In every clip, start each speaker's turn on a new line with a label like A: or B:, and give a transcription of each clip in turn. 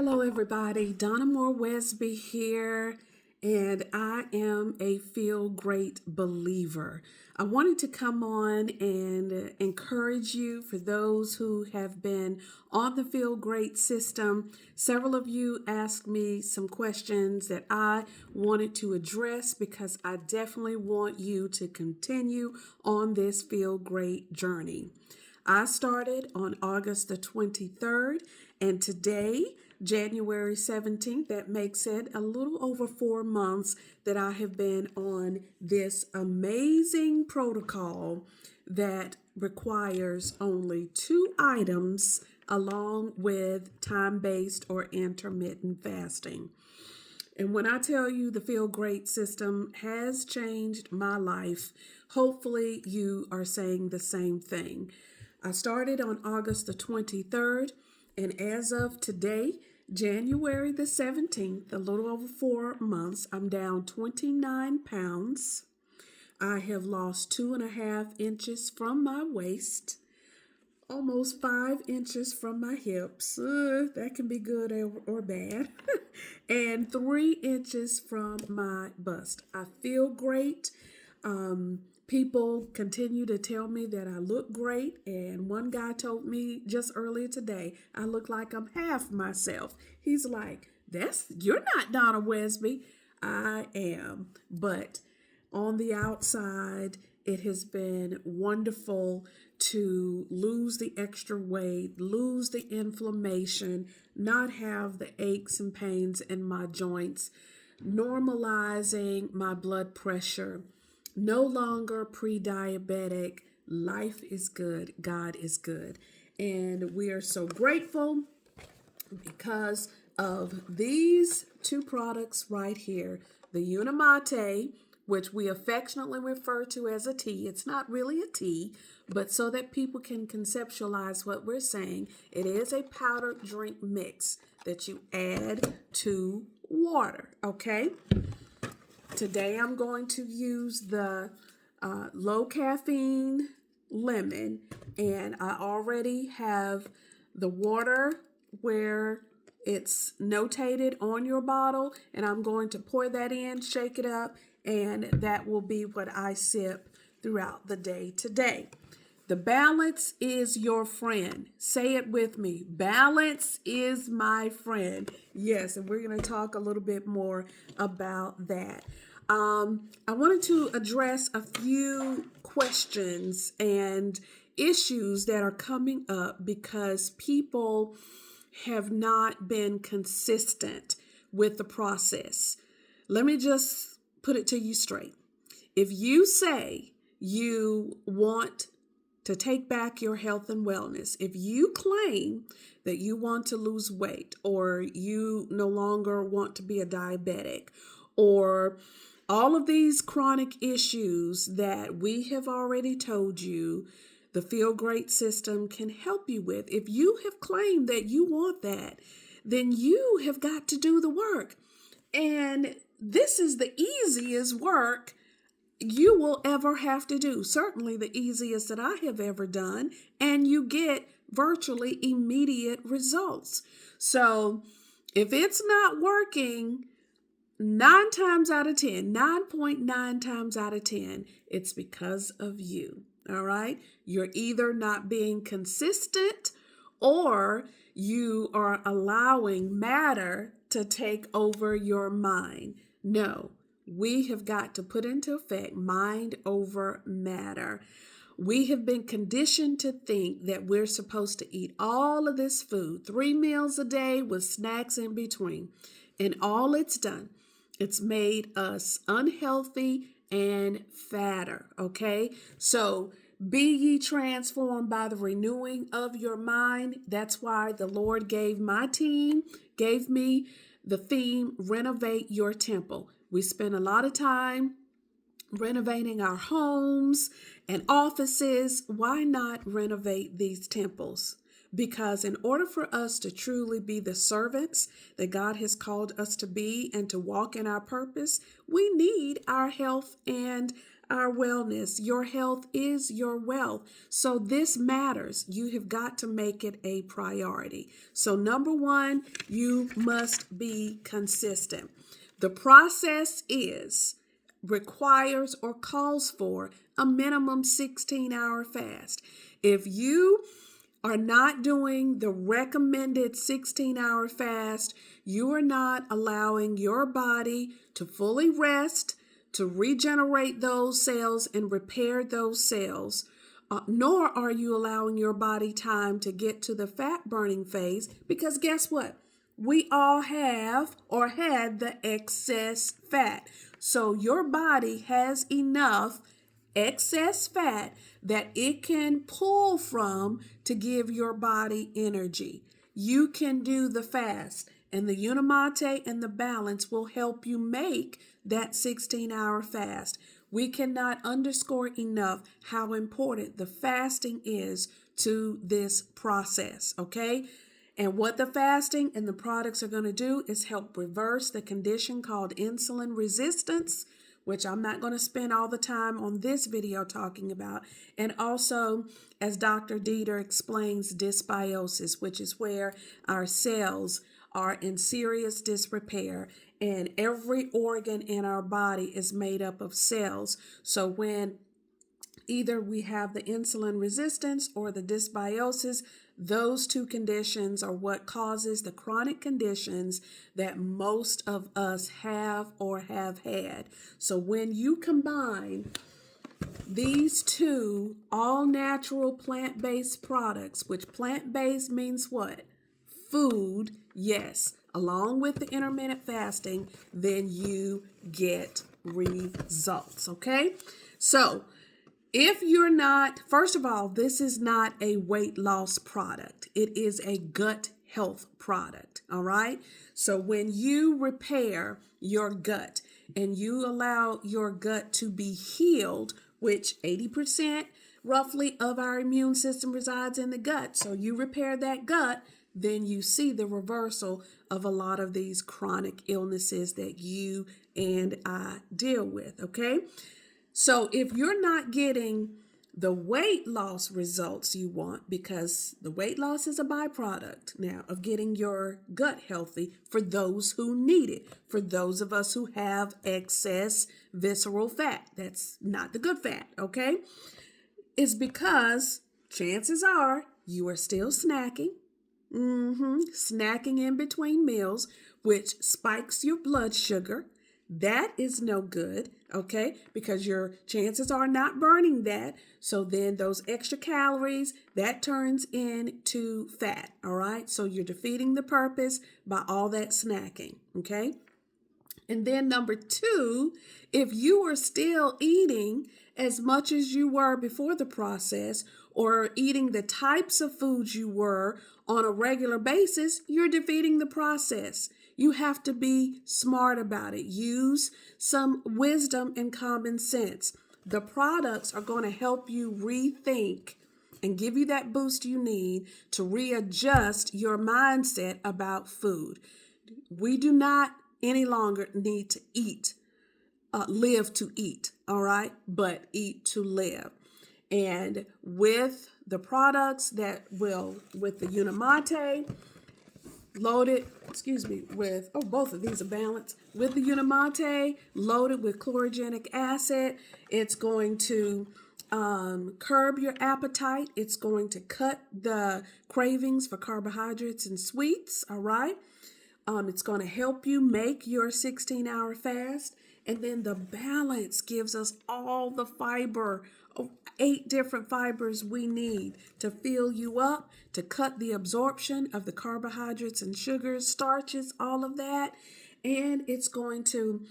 A: Hello, everybody. Donna Wesby here, and I am a feel great believer. I wanted to come on and encourage you for those who have been on the feel great system. Several of you asked me some questions that I wanted to address because I definitely want you to continue on this feel great journey. I started on August the 23rd, and today, January 17th, that makes it a little over 4 months that I have been on this amazing protocol that requires only 2 items along with time-based or intermittent fasting. And when I tell you the Feel Great system has changed my life, hopefully you are saying the same thing. I started on August the 23rd, and as of today, January the 17th, a little over 4 months, I'm down 29 pounds. I have lost 2.5 inches from my waist, almost 5 inches from my hips. That can be good or bad. And 3 inches from my bust. I feel great. People continue to tell me that I look great. And one guy told me just earlier today, I look like I'm half myself. He's like, you're not Donna Wesby. I am. But on the outside, it has been wonderful to lose the extra weight, lose the inflammation, not have the aches and pains in my joints, normalizing my blood pressure, no longer pre-diabetic. Life is good. God is good. And we are so grateful because of these two products right here, the Unimate, which we affectionately refer to as a tea. It's not really a tea, but so that people can conceptualize what we're saying, it is a powdered drink mix that you add to water, okay? Today I'm going to use the low caffeine lemon, and I already have the water where it's notated on your bottle, and I'm going to pour that in, shake it up, and that will be what I sip throughout the day today. The balance is your friend. Say it with me. Balance is my friend. Yes, and we're going to talk a little bit more about that. I wanted to address a few questions and issues that are coming up because people have not been consistent with the process. Let me just put it to you straight. If you say you want to take back your health and wellness, if you claim that you want to lose weight, or you no longer want to be a diabetic, or all of these chronic issues that we have already told you the Feel Great system can help you with, if you have claimed that you want that, then you have got to do the work. And this is the easiest work you will ever have to do. Certainly the easiest that I have ever done. And you get virtually immediate results. So if it's not working, 9 times out of 10, 9.9 times out of 10, it's because of you. All right. You're either not being consistent, or you are allowing matter to take over your mind. No, we have got to put into effect mind over matter. We have been conditioned to think that we're supposed to eat all of this food, 3 meals a day with snacks in between. And all it's done, it's made us unhealthy and fatter, okay? So be ye transformed by the renewing of your mind. That's why the Lord gave me the theme, Renovate Your Temple. We spend a lot of time renovating our homes and offices. Why not renovate these temples? Because in order for us to truly be the servants that God has called us to be and to walk in our purpose, we need our health and our wellness. Your health is your wealth. So this matters. You have got to make it a priority. So number one, you must be consistent. The process requires or calls for a minimum 16-hour fast. If you are not doing the recommended 16-hour fast, you are not allowing your body to fully rest, to regenerate those cells and repair those cells, nor are you allowing your body time to get to the fat burning phase, because guess what? We all have or had the excess fat. So your body has enough excess fat that it can pull from to give your body energy. You can do the fast, and the Unimate and the balance will help you make that 16-hour fast. We cannot underscore enough how important the fasting is to this process, okay? And what the fasting and the products are going to do is help reverse the condition called insulin resistance, which I'm not going to spend all the time on this video talking about. And also, as Dr. Dieter explains, dysbiosis, which is where our cells are in serious disrepair, and every organ in our body is made up of cells. So when either we have the insulin resistance or the dysbiosis, those two conditions are what causes the chronic conditions that most of us have or have had. So when you combine these two all-natural plant-based products, which plant-based means what? Food, yes, along with the intermittent fasting, then you get results, okay? So if you're not, first of all, this is not a weight loss product. It is a gut health product, all right? So when you repair your gut and you allow your gut to be healed, which 80% roughly of our immune system resides in the gut. So you repair that gut, then you see the reversal of a lot of these chronic illnesses that you and I deal with, okay? So if you're not getting the weight loss results you want, because the weight loss is a byproduct now of getting your gut healthy for those who need it, for those of us who have excess visceral fat, that's not the good fat, okay? It's because chances are you are still snacking, snacking in between meals, which spikes your blood sugar. That is no good, okay? Because your chances are not burning that. So then those extra calories, that turns into fat, all right? So you're defeating the purpose by all that snacking, okay? And then number two, if you are still eating as much as you were before the process, or eating the types of foods you were on a regular basis, you're defeating the process. You have to be smart about it. Use some wisdom and common sense. The products are going to help you rethink and give you that boost you need to readjust your mindset about food. We do not any longer need to live to eat, all right? But eat to live. And with the products with the Unimate, loaded, with, both of these are balanced. With the Unimate, loaded with chlorogenic acid, it's going to curb your appetite. It's going to cut the cravings for carbohydrates and sweets, all right? It's going to help you make your 16-hour fast. And then the balance gives us all the fiber, 8 different fibers we need to fill you up, to cut the absorption of the carbohydrates and sugars, starches, all of that. And it's going to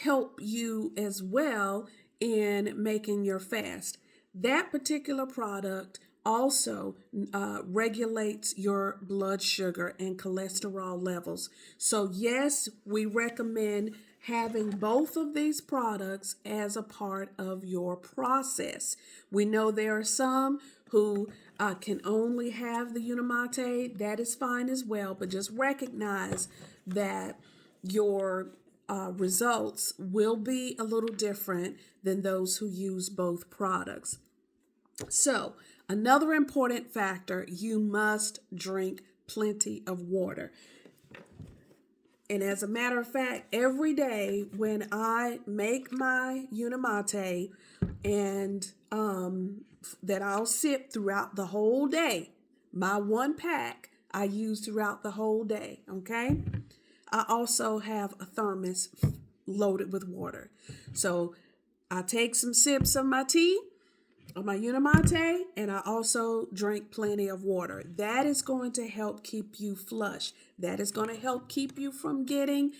A: help you as well in making your fast. That particular product also regulates your blood sugar and cholesterol levels. So yes, we recommend having both of these products as a part of your process. We know there are some who can only have the Unimate. That is fine as well, but just recognize that your results will be a little different than those who use both products. So, another important factor, you must drink plenty of water. And as a matter of fact, every day when I make my Unimate and that I'll sip throughout the whole day, my 1 pack I use throughout the whole day, okay? I also have a thermos loaded with water. So I take some sips of my tea, of my Unimate, and I also drink plenty of water. That is going to help keep you flush. That is going to help keep you from getting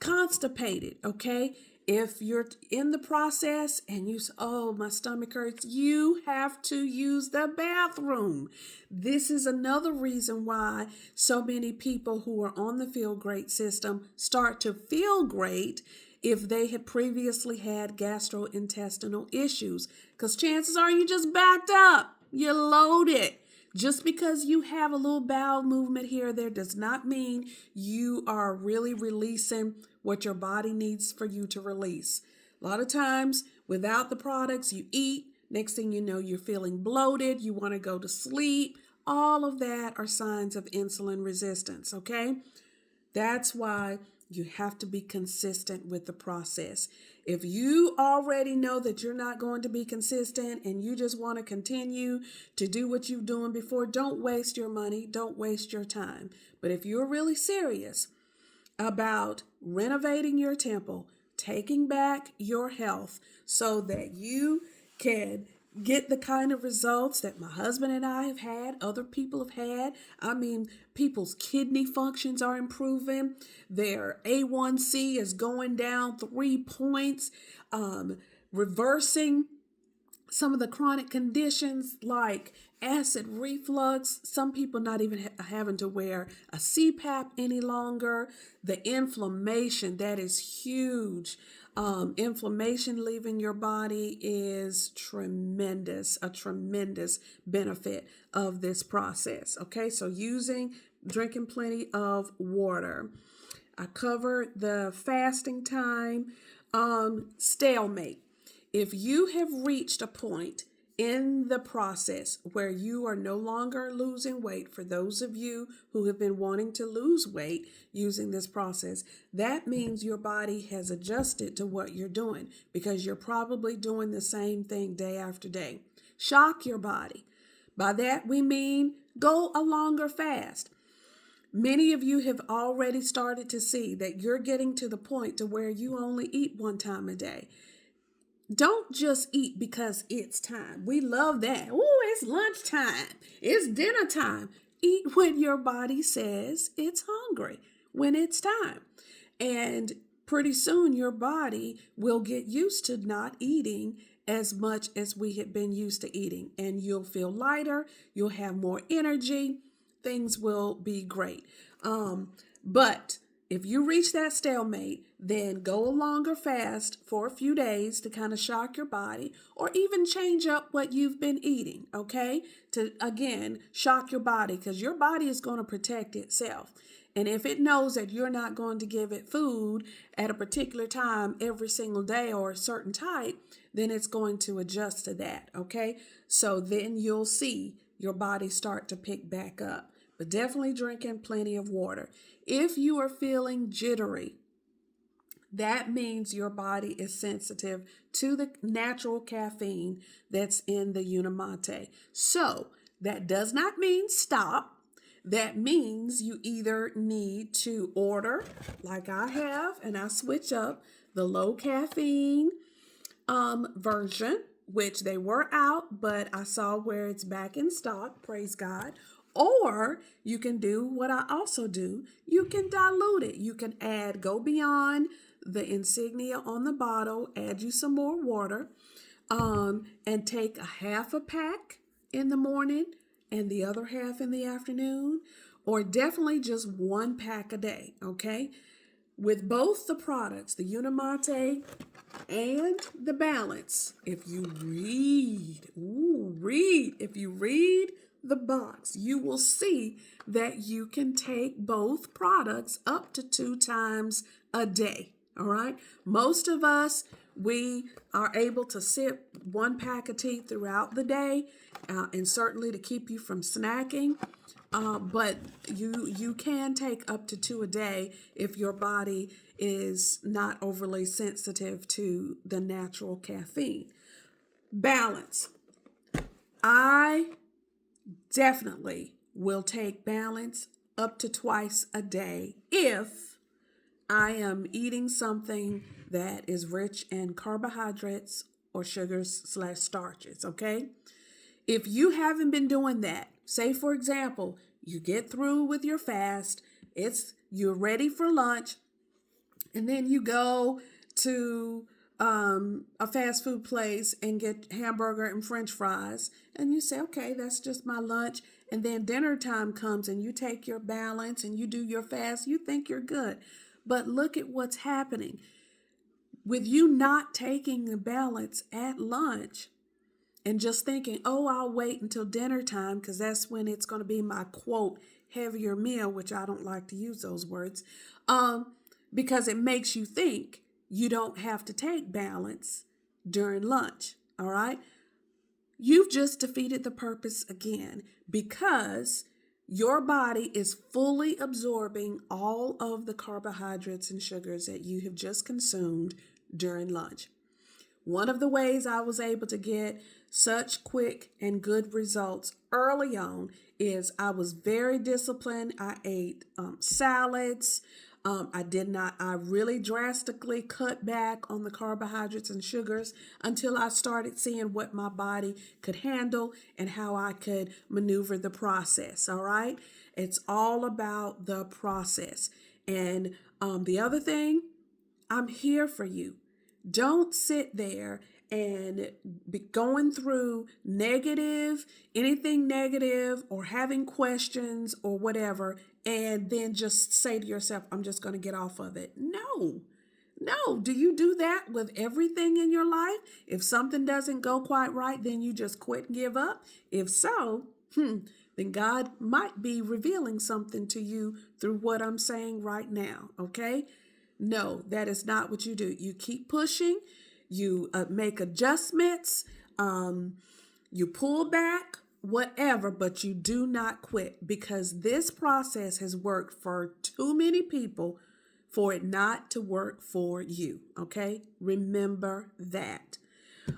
A: constipated, okay? If you're in the process and you say, oh, my stomach hurts, you have to use the bathroom. This is another reason why so many people who are on the Feel Great system start to feel great if they had previously had gastrointestinal issues, because chances are you just backed up, you're loaded. Just because you have a little bowel movement here or there does not mean you are really releasing what your body needs for you to release. A lot of times without the products, you eat, next thing you know, you're feeling bloated, you want to go to sleep. All of that are signs of insulin resistance, okay? That's why you have to be consistent with the process. If you already know that you're not going to be consistent and you just want to continue to do what you're doing before, don't waste your money, don't waste your time. But if you're really serious about renovating your temple, taking back your health so that you can get the kind of results that my husband and I have had, other people have had. I mean, people's kidney functions are improving. Their A1C is going down 3 points, reversing some of the chronic conditions like acid reflux, some people not even having to wear a CPAP any longer. The inflammation, that is huge. Inflammation leaving your body is tremendous, a tremendous benefit of this process. Okay, so drinking plenty of water. I covered the fasting time, stalemate. If you have reached a point in the process where you are no longer losing weight, for those of you who have been wanting to lose weight using this process, that means your body has adjusted to what you're doing, because you're probably doing the same thing day after day. Shock your body. By that we mean go a longer fast. Many of you have already started to see that you're getting to the point to where you only eat 1 time a day. Don't just eat because it's time. We love that. Oh, it's lunchtime. It's dinner time. Eat when your body says it's hungry, when it's time. And pretty soon your body will get used to not eating as much as we had been used to eating. And you'll feel lighter. You'll have more energy. Things will be great. But if you reach that stalemate, then go a longer fast for a few days to kind of shock your body, or even change up what you've been eating, okay? To, again, shock your body, because your body is going to protect itself. And if it knows that you're not going to give it food at a particular time every single day or a certain type, then it's going to adjust to that, okay? So then you'll see your body start to pick back up. But definitely drinking plenty of water. If you are feeling jittery, that means your body is sensitive to the natural caffeine that's in the Unimate. So that does not mean stop. That means you either need to order, like I have, and I switch up the low caffeine version, which they were out, but I saw where it's back in stock, praise God. Or you can do what I also do. You can dilute it. You can go beyond the insignia on the bottle, add you some more water, and take a half a pack in the morning and the other half in the afternoon, or definitely just 1 pack a day, okay? With both the products, the Unimate and the Balance, if you read the box, you will see that you can take both products up to 2 times a day. All right. Most of us, we are able to sip 1 pack of tea throughout the day, and certainly to keep you from snacking. But you can take up to 2 a day if your body is not overly sensitive to the natural caffeine. Balance. I definitely will take balance up to twice a day if I am eating something that is rich in carbohydrates or sugars/starches, okay? If you haven't been doing that, say for example, you get through with your fast, you're ready for lunch, and then you go to a fast food place and get hamburger and french fries, and you say, okay, that's just my lunch. And then dinner time comes and you take your balance and you do your fast, you think you're good. But look at what's happening. With you not taking the balance at lunch and just thinking, oh, I'll wait until dinner time because that's when it's going to be my, quote, heavier meal, which I don't like to use those words, because it makes you think you don't have to take balance during lunch, all right? You've just defeated the purpose again because your body is fully absorbing all of the carbohydrates and sugars that you have just consumed during lunch. One of the ways I was able to get such quick and good results early on is I was very disciplined. I ate salads. I really drastically cut back on the carbohydrates and sugars until I started seeing what my body could handle and how I could maneuver the process. All right. It's all about the process. And the other thing, I'm here for you. Don't sit there and be going through anything negative or having questions or whatever, and then just say to yourself, I'm just going to get off of it. No. Do you do that with everything in your life? If something doesn't go quite right, then you just quit and give up? If so, then God might be revealing something to you through what I'm saying right now, okay? No, that is not what you do. You keep pushing, you make adjustments, you pull back, whatever, but you do not quit because this process has worked for too many people for it not to work for you, okay? Remember that.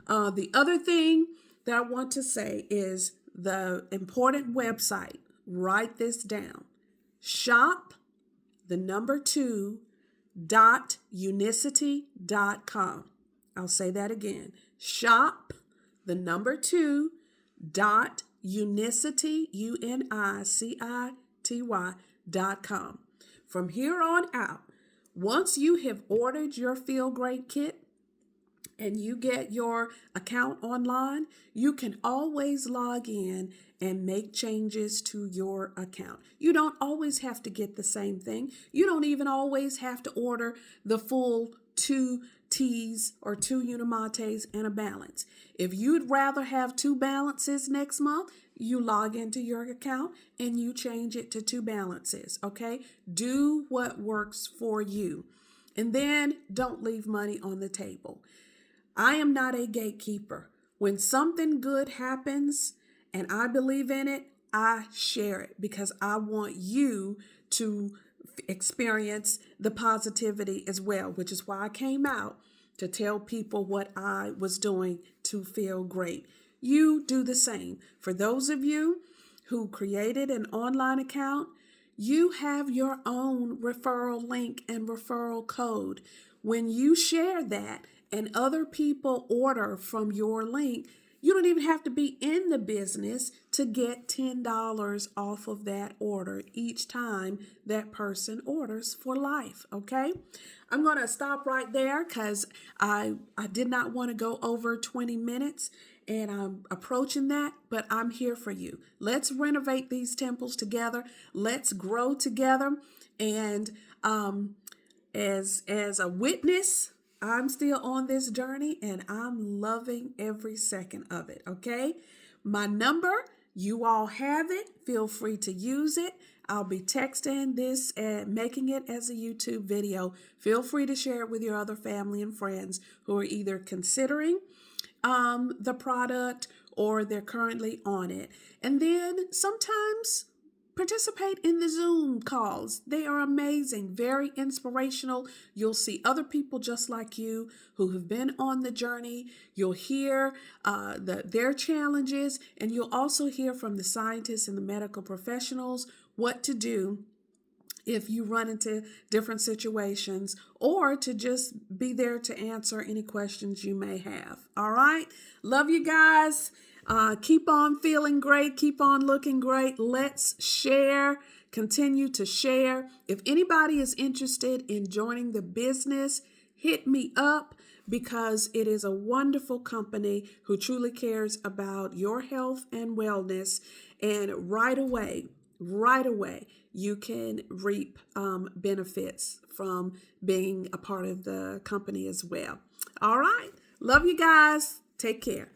A: The other thing that I want to say is the important website. Write this down. Shop, the number 2, .unicity.com. I'll say that again. Shop, the number 2, .unicity, unicity.com. From here on out, once you have ordered your Feel Great kit and you get your account online, you can always log in and make changes to your account. You don't always have to get the same thing. You don't even always have to order the full 2 teas or 2 Unimates and a balance. If you'd rather have 2 balances next month, you log into your account and you change it to 2 balances, okay? Do what works for you. And then don't leave money on the table. I am not a gatekeeper. When something good happens and I believe in it, I share it because I want you to experience the positivity as well, which is why I came out to tell people what I was doing to feel great. You do the same. For those of you who created an online account, you have your own referral link and referral code. When you share that and other people order from your link, you don't even have to be in the business to get $10 off of that order each time that person orders for life, okay? I'm going to stop right there because I did not want to go over 20 minutes, and I'm approaching that, but I'm here for you. Let's renovate these temples together. Let's grow together. And as a witness, I'm still on this journey and I'm loving every second of it, okay? My number You all have it. Feel free to use it. I'll be texting this and making it as a YouTube video. Feel free to share it with your other family and friends who are either considering the product or they're currently on it. And then sometimes participate in the Zoom calls. They are amazing, very inspirational. You'll see other people just like you who have been on the journey. You'll hear their challenges, and you'll also hear from the scientists and the medical professionals what to do if you run into different situations, or to just be there to answer any questions you may have. All right. Love you guys. Keep on feeling great. Keep on looking great. Let's share. Continue to share. If anybody is interested in joining the business, hit me up, because it is a wonderful company who truly cares about your health and wellness. And right away, you can reap benefits from being a part of the company as well. All right. Love you guys. Take care.